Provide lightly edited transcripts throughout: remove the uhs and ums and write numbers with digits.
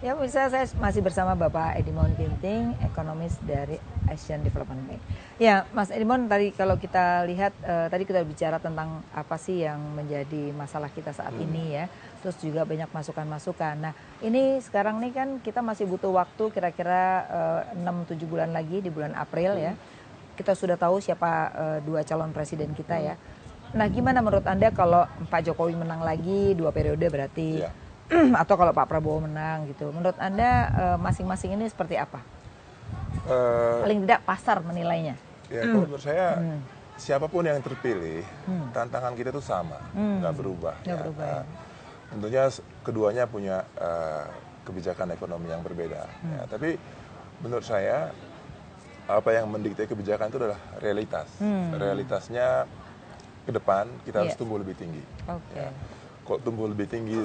Ya, bisa saya masih bersama Bapak Edimon Ginting, ekonomis dari Asian Development Bank. Ya, Mas Edimon, tadi kalau kita lihat, tadi kita bicara tentang apa sih yang menjadi masalah kita saat ini ya. Terus juga banyak masukan-masukan. Nah, ini sekarang nih kan kita masih butuh waktu kira-kira 6-7 bulan lagi di bulan April ya. Kita sudah tahu siapa dua calon presiden kita ya. Nah, gimana menurut Anda kalau Pak Jokowi menang lagi 2 periode berarti? Atau kalau Pak Prabowo menang gitu, menurut Anda masing-masing ini seperti apa? Paling tidak pasar menilainya. Ya, kalau menurut saya siapapun yang terpilih, tantangan kita itu sama, nggak berubah. Nggak berubah ya. Tentunya keduanya punya kebijakan ekonomi yang berbeda. Ya, tapi menurut saya apa yang mendikte kebijakan itu adalah realitas. Realitasnya ke depan kita harus tumbuh lebih tinggi. Ya. Kok tumbuh lebih tinggi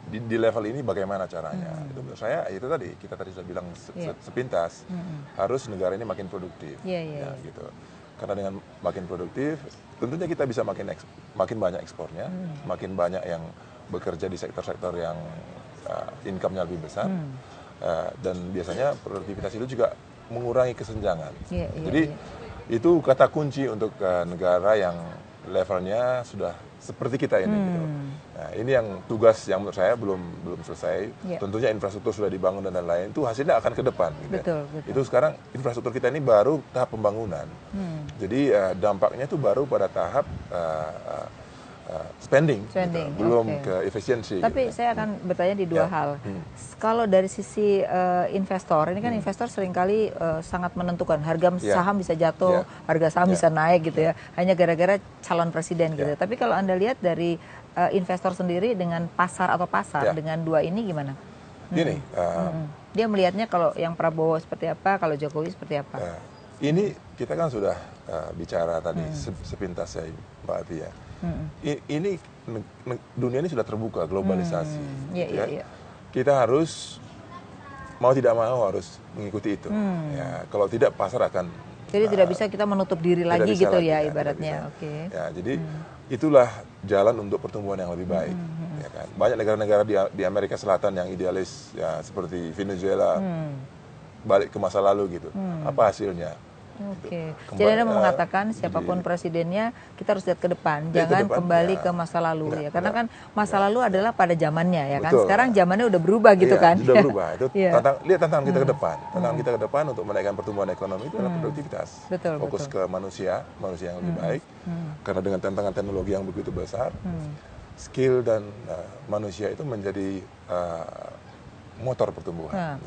di level ini bagaimana caranya? Itu menurut saya itu tadi kita tadi sudah bilang sepintas harus negara ini makin produktif, gitu. Karena dengan makin produktif, tentunya kita bisa makin banyak ekspornya, makin banyak yang bekerja di sektor-sektor yang income-nya lebih besar, dan biasanya produktivitas itu juga mengurangi kesenjangan. Jadi itu kata kunci untuk negara yang levelnya sudah seperti kita ini. Gitu. Nah, ini yang tugas yang menurut saya belum selesai. Tentunya infrastruktur sudah dibangun dan lain-lain. Itu hasilnya akan ke depan. Gitu. Betul. Itu sekarang infrastruktur kita ini baru tahap pembangunan. Jadi dampaknya itu baru pada tahap spending gitu. Belum ke efisiensi. Tapi saya akan bertanya di dua hal. Kalau dari sisi investor, ini kan investor seringkali sangat menentukan harga saham bisa jatuh, harga saham bisa naik gitu ya, hanya gara-gara calon presiden gitu. Tapi kalau Anda lihat dari investor sendiri dengan pasar dengan dua ini gimana? Gini, dia melihatnya kalau yang Prabowo seperti apa, kalau Jokowi seperti apa? Ini kita kan sudah bicara tadi sepintas ya Mbak Afi ya. Ini dunia ini sudah terbuka, globalisasi. Kita harus mau tidak mau harus mengikuti itu. Ya, kalau tidak pasar akan. Jadi tidak bisa kita menutup diri lagi gitu ya ibaratnya. Ya, jadi itulah jalan untuk pertumbuhan yang lebih baik. Ya kan? Banyak negara-negara di Amerika Selatan yang idealis ya seperti Venezuela balik ke masa lalu gitu. Apa hasilnya? Jadi Anda mengatakan siapapun presidennya kita harus lihat ke depan, jangan kembali ke masa lalu ya. Karena kan masa lalu adalah pada zamannya ya kan. Sekarang zamannya udah berubah gitu kan. Sudah berubah. Itu lihat tantangan kita ke depan. Tantangan kita ke depan untuk menaikkan pertumbuhan ekonomi itu adalah produktivitas. Fokus ke manusia yang lebih baik. Karena dengan tantangan teknologi yang begitu besar, skill dan manusia itu menjadi motor pertumbuhan.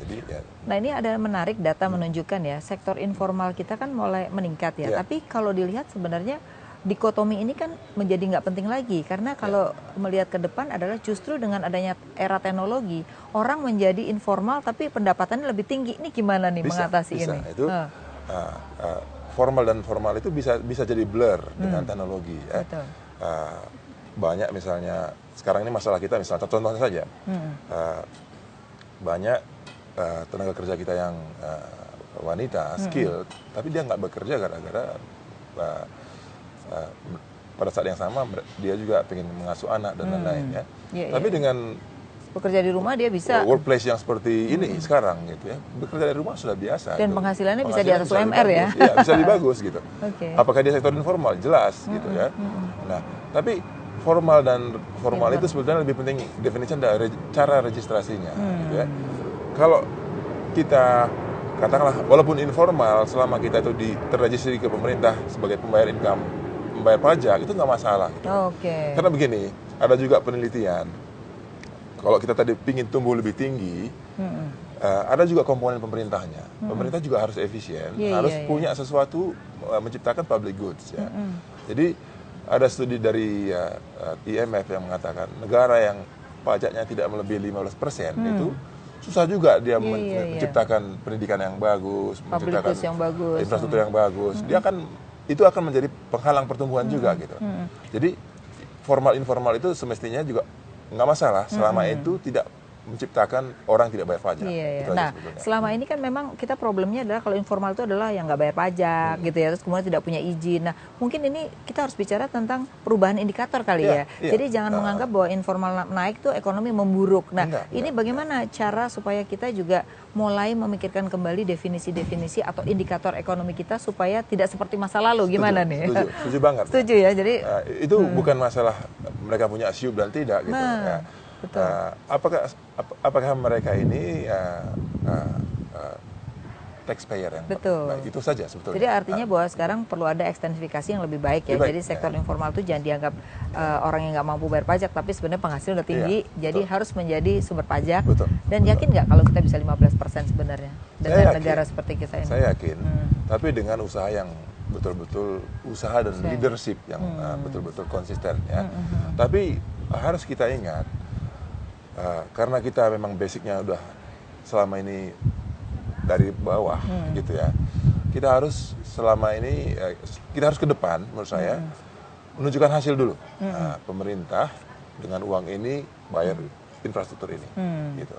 Nah ini ada menarik data menunjukkan ya sektor informal kita kan mulai meningkat ya. Tapi kalau dilihat sebenarnya dikotomi ini kan menjadi nggak penting lagi karena kalau melihat ke depan adalah justru dengan adanya era teknologi orang menjadi informal tapi pendapatannya lebih tinggi. Ini gimana nih mengatasi ini? Itu formal dan formal itu bisa jadi blur dengan teknologi. Ya. Banyak misalnya sekarang ini masalah kita misalnya contohnya saja. Banyak tenaga kerja kita yang wanita, skilled, tapi dia nggak bekerja gara-gara pada saat yang sama dia juga pengen mengasuh anak dan lain-lain ya. Tapi dengan bekerja di rumah dia bisa workplace yang seperti ini sekarang gitu ya, bekerja dari rumah sudah biasa. Dan penghasilannya bisa di atas UMR ya. Iya, bisa lebih bagus gitu. Apakah dia sektor informal? Jelas gitu ya. Nah, tapi formal dan formal itu sebetulnya lebih penting definisi dari cara registrasinya gitu ya. Kalau kita katakanlah walaupun informal selama kita itu terregistrasi ke pemerintah sebagai pembayar income, membayar pajak itu nggak masalah gitu. Karena begini, ada juga penelitian kalau kita tadi ingin tumbuh lebih tinggi, ada juga komponen pemerintahnya. Pemerintah juga harus efisien, harus punya sesuatu menciptakan public goods ya. Jadi ada studi dari IMF yang mengatakan negara yang pajaknya tidak melebihi 15% itu susah juga dia menciptakan pendidikan yang bagus, menciptakan infrastruktur yang bagus. Itu akan menjadi penghalang pertumbuhan juga gitu. Jadi formal informal itu semestinya juga nggak masalah selama itu tidak menciptakan orang tidak bayar pajak. Iya, Itu aja nah, sebetulnya. selama ini kan memang kita problemnya adalah kalau informal itu adalah yang nggak bayar pajak gitu ya, terus kemudian tidak punya izin. Nah, mungkin ini kita harus bicara tentang perubahan indikator kali ya. Jadi jangan menganggap bahwa informal naik tuh ekonomi memburuk. Nah, ini bagaimana cara supaya kita juga mulai memikirkan kembali definisi-definisi atau indikator ekonomi kita supaya tidak seperti masa lalu. Gimana nih? Setuju banget. Setuju ya. Jadi itu bukan masalah mereka punya siup dan tidak gitu. Ya. Betul. Apakah mereka ini taxpayer yang baik? Itu saja sebetulnya. Jadi artinya bahwa sekarang perlu ada ekstensifikasi yang lebih baik ya. Jadi sektor informal itu jangan dianggap orang yang nggak mampu bayar pajak, tapi sebenarnya penghasilan udah tinggi, jadi harus menjadi sumber pajak. Dan yakin nggak kalau kita bisa 15% sebenarnya dengan negara seperti kita ini? Saya yakin, tapi dengan usaha yang betul-betul usaha dan leadership yang betul-betul konsisten ya. Tapi harus kita ingat, karena kita memang basicnya udah selama ini dari bawah gitu ya, kita harus selama ini kita harus ke depan menurut saya menunjukkan hasil dulu. Pemerintah dengan uang ini bayar infrastruktur ini gitu.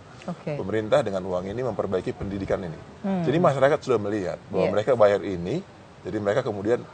Pemerintah dengan uang ini memperbaiki pendidikan ini. Jadi masyarakat sudah melihat bahwa mereka bayar ini, jadi mereka kemudian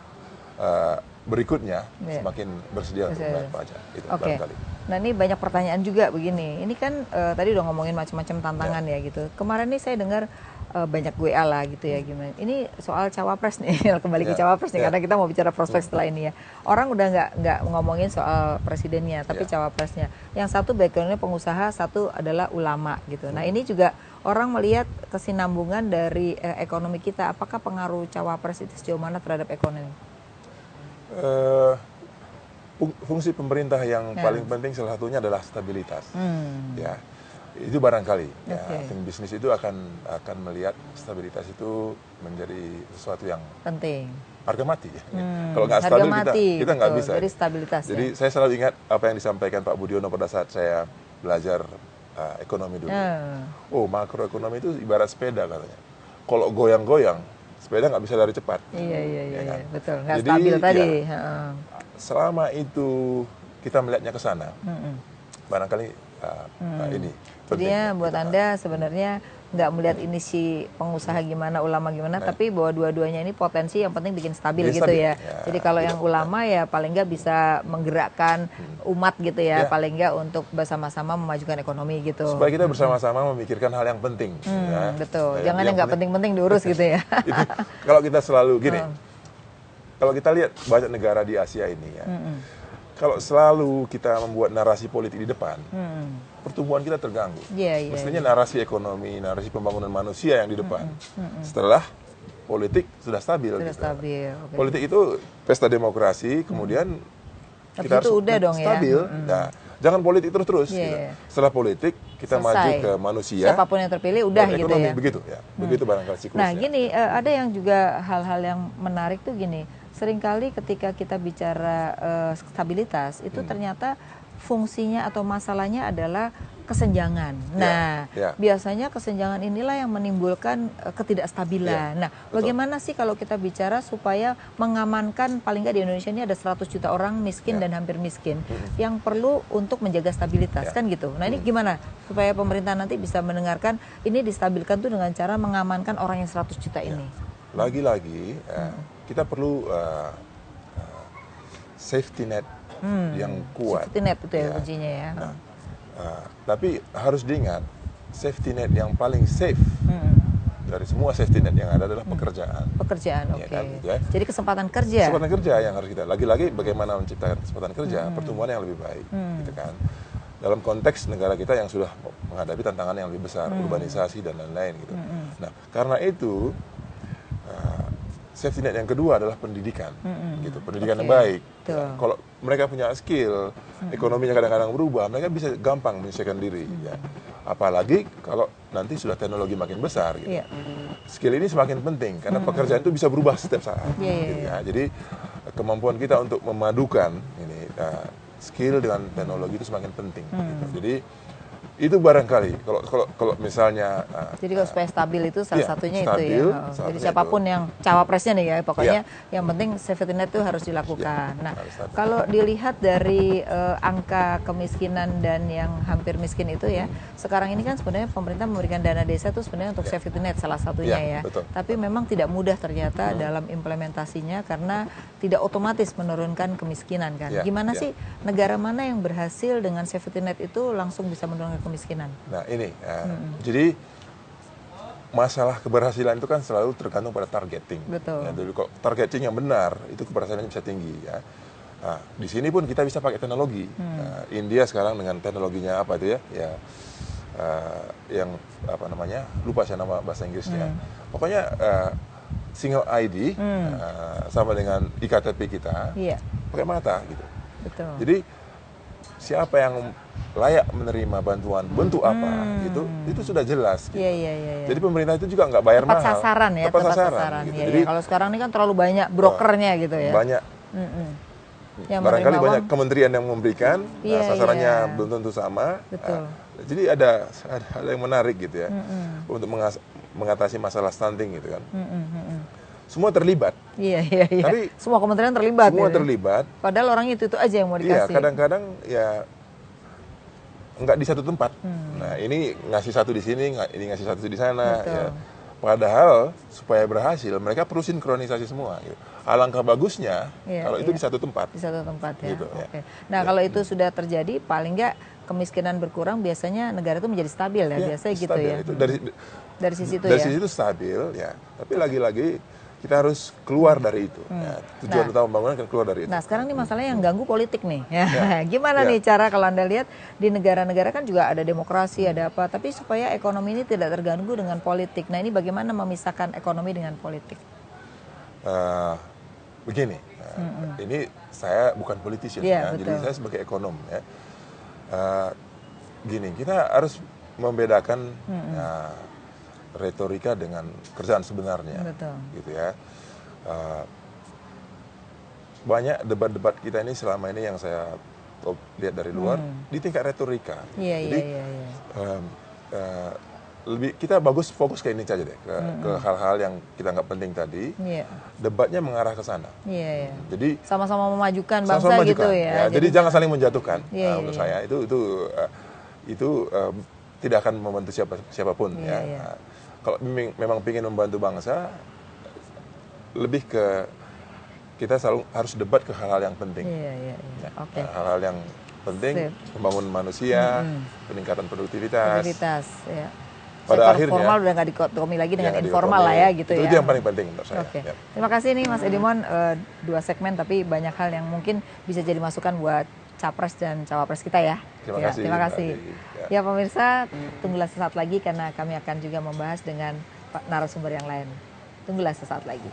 berikutnya semakin bersedia untuk bayar pajak. Itu barangkali. Nah, ini banyak pertanyaan juga begini. Ini kan tadi udah ngomongin macam-macam tantangan ya gitu. Kemarin nih saya dengar banyak WA lah gitu ya gimana. Ini soal cawapres nih, kembali ke cawapres nih karena kita mau bicara prospek setelah ini ya. Orang udah nggak ngomongin soal presidennya, tapi cawapresnya. Yang satu backgroundnya pengusaha, satu adalah ulama gitu. Nah, ini juga orang melihat kesinambungan dari ekonomi kita. Apakah pengaruh cawapres itu sejauh mana terhadap ekonomi? Fungsi pemerintah yang paling penting salah satunya adalah stabilitas. Ya, itu barangkali. Ya, tim bisnis itu akan melihat stabilitas itu menjadi sesuatu yang penting. Harga mati ya. Kalau nggak stabil kita nggak bisa. Jadi stabilitas. Jadi saya selalu ingat apa yang disampaikan Pak Budiono pada saat saya belajar ekonomi dulu. Oh, makroekonomi itu ibarat sepeda katanya. Kalau goyang-goyang, sepeda nggak bisa lari cepat. Iya, betul. Nggak stabil tadi. Selama itu kita melihatnya ke sana, barangkali ini. Jadinya buat Anda sebenarnya nggak melihat ini si pengusaha gimana, ulama gimana, tapi bahwa dua-duanya ini potensi yang penting bikin stabil gitu ya. Jadi kalau yang ulama ya paling nggak bisa menggerakkan umat gitu ya, paling nggak untuk bersama-sama memajukan ekonomi gitu. Supaya kita bersama-sama memikirkan hal yang penting. Betul, jangan yang nggak penting-penting diurus gitu ya. Kalau kita selalu gini, kalau kita lihat banyak negara di Asia ini ya, kalau selalu kita membuat narasi politik di depan, pertumbuhan kita terganggu. Mestinya narasi ekonomi, narasi pembangunan manusia yang di depan. Setelah politik sudah stabil. Politik itu pesta demokrasi, kemudian kita harus stabil. Nah, jangan politik terus-terus. Gitu. Setelah politik kita maju ke manusia. Siapapun yang terpilih udah gitu ekonomi, ya. Begitu ya. Begitu barangkali siklusnya. Nah, gini, ada yang juga hal-hal yang menarik tuh gini. Seringkali ketika kita bicara stabilitas itu ternyata fungsinya atau masalahnya adalah kesenjangan. Nah, biasanya kesenjangan inilah yang menimbulkan ketidakstabilan. Nah, bagaimana sih kalau kita bicara supaya mengamankan, paling nggak di Indonesia ini ada 100 juta orang miskin dan hampir miskin yang perlu untuk menjaga stabilitas kan gitu. Nah, ini gimana supaya pemerintah nanti bisa mendengarkan ini distabilkan tuh dengan cara mengamankan orang yang 100 juta ini. Lagi-lagi kita perlu safety net yang kuat. Safety net itu ya kuncinya ya. Tapi harus diingat, safety net yang paling safe dari semua safety net yang ada adalah pekerjaan. Pekerjaan, oke. Kan, gitu ya. Jadi kesempatan kerja. Kesempatan kerja yang harus kita. Lagi-lagi bagaimana menciptakan kesempatan kerja, pertumbuhan yang lebih baik, gitu kan. Dalam konteks negara kita yang sudah menghadapi tantangan yang lebih besar, urbanisasi dan lain-lain gitu. Nah, karena itu safety net yang kedua adalah pendidikan, gitu. Pendidikan yang baik. Ya, kalau mereka punya skill, ekonominya kadang-kadang berubah, mereka bisa gampang menyesuaikan diri. Ya. Apalagi kalau nanti sudah teknologi makin besar, gitu. Skill ini semakin penting karena pekerjaan itu bisa berubah setiap saat. Gitu, ya. Jadi kemampuan kita untuk memadukan ini skill dengan teknologi itu semakin penting. Gitu. Jadi Itu barangkali kalau misalnya jadi kalau supaya stabil itu salah satunya stabil, itu ya. Jadi siapapun yang cawapresnya nih ya, pokoknya yang penting safety net itu harus dilakukan. Nah, kalau dilihat dari angka kemiskinan dan yang hampir miskin itu ya, sekarang ini kan sebenarnya pemerintah memberikan dana desa itu sebenarnya untuk safety net salah satunya ya. Betul. Tapi memang tidak mudah ternyata dalam implementasinya karena tidak otomatis menurunkan kemiskinan kan. Gimana sih negara mana yang berhasil dengan safety net itu langsung bisa menurunkan kemiskinan? Nah ini, jadi masalah keberhasilan itu kan selalu tergantung pada targeting. Betul. Ya, jadi kalau targeting yang benar, itu keberhasilannya bisa tinggi ya. Nah, di sini pun kita bisa pakai teknologi. India sekarang dengan teknologinya apa itu ya? Yang apa namanya? Lupa saya nama bahasa Inggrisnya. Pokoknya single ID sama dengan iktp kita pakai mata gitu. Betul. Jadi siapa yang layak menerima bantuan bentuk apa itu sudah jelas gitu. Jadi pemerintah itu juga nggak bayar mahal. Tepat sasaran gitu. Jadi kalau sekarang ini kan terlalu banyak brokernya gitu ya. Banyak. Barangkali banyak kementerian yang memberikan, sasarannya belum tentu sama. Betul. Jadi ada hal yang menarik gitu ya untuk mengatasi masalah stunting gitu kan. Semua terlibat. Tapi semua kementerian terlibat. Semua terlibat. Padahal orang itu aja yang mau dikasih. Iya, kadang-kadang ya nggak di satu tempat. Nah, ini ngasih satu di sini, ini ngasih satu di sana. Ya. Padahal supaya berhasil, mereka perlu sinkronisasi semua. Gitu. Alangkah bagusnya kalau itu di satu tempat. Di satu tempat ya. Gitu, Oke. Nah, kalau itu sudah terjadi, paling nggak kemiskinan berkurang, biasanya negara itu menjadi stabil ya, biasanya gitu stabil. ya. Itu dari sisi itu dari sisi itu stabil ya. Tapi lagi-lagi kita harus keluar dari itu. Ya, tujuan utama pembangunan kan keluar dari itu. Nah sekarang nih masalahnya yang ganggu politik nih. Gimana nih cara kalau Anda lihat di negara-negara kan juga ada demokrasi, ada apa. Tapi supaya ekonomi ini tidak terganggu dengan politik. Nah ini bagaimana memisahkan ekonomi dengan politik? Begini, ini saya bukan politisi ya, jadi saya sebagai ekonom ya. Gini, kita harus membedakan retorika dengan kerjaan sebenarnya. Betul. Gitu ya. Banyak debat-debat kita ini selama ini yang saya lihat dari luar di tingkat retorika. Jadi lebih kita bagus fokus ke ini saja deh, ke hal-hal yang kita nggak penting tadi. Debatnya mengarah ke sana. Jadi sama-sama memajukan bangsa gitu ya. Jadi jangan saling menjatuhkan. Menurut saya itu tidak akan membantu siapapun ya. Kalau memang ingin membantu bangsa, lebih ke kita selalu harus debat ke hal-hal yang penting. Hal-hal yang penting, membangun manusia, peningkatan produktivitas. Pada akhirnya formal udah nggak dikotomi lagi dengan informal lah ya gitu ya. Itu yang paling penting menurut saya. Terima kasih nih Mas Edimon, 2 segmen tapi banyak hal yang mungkin bisa jadi masukan buat capres dan cawapres kita ya. Terima kasih. Ya pemirsa, tunggulah sesaat lagi karena kami akan juga membahas dengan narasumber yang lain. Tunggulah sesaat lagi.